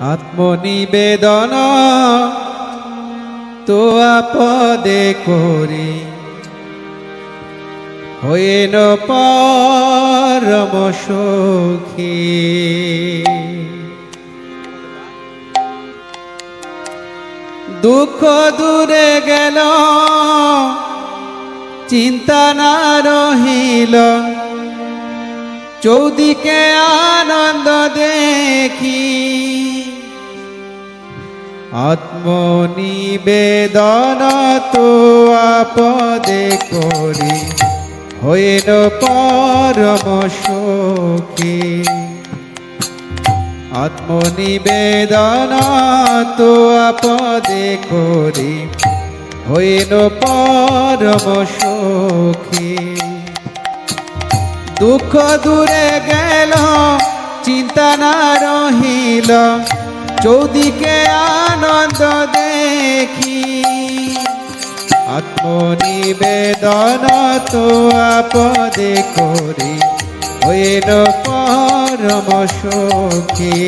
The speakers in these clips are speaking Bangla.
আত্মনিবেদন তো আপদে করি হইন পরম সুখী। দুঃখ দূরে গেল চিন্তা না রহিল, চৌদিকে আনন্দ দেখি আত্মনিবেদন তো আপদে করি হইল পরম সুখী। আত্মনিবেদন তো আপদে করি হইল পরম সুখী। দুঃখ দূরে গেল চিন্তা না রহিল, চৌদিকে আনন্দ দেখি আত্মনিবেদন তো আপদে করি হইল পরম সুখী।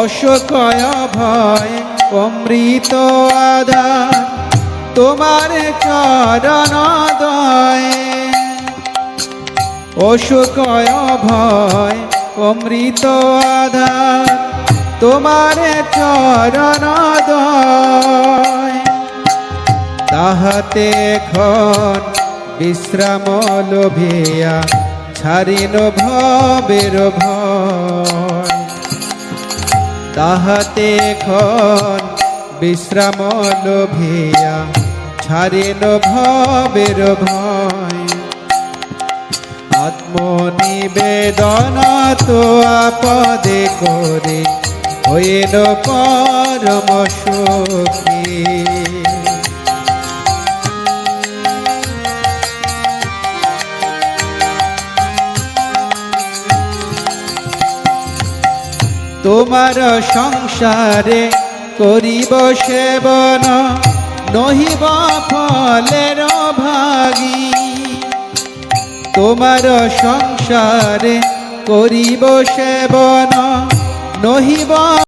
অশোকয় ভয় অমৃত আধার তোমার চরণ দয়ে। অশোকয় ভয় অমৃত আধার তোমার চরণ দয়ে। তাহাতে এখন বিশ্রাম লোভিয়া ছাড়িল ভবের ভয়। তাহাতে এখন বিশ্রাম লোভিয়া ছাড়িল ভবের ভয়। আত্মনিবেদন তো আপদে করি হইল পরম সুখী। তোমার সংসারে করিব সেবন নহিব ফলের ভাগী। তোমার সংসারে করিব সেবন নহিব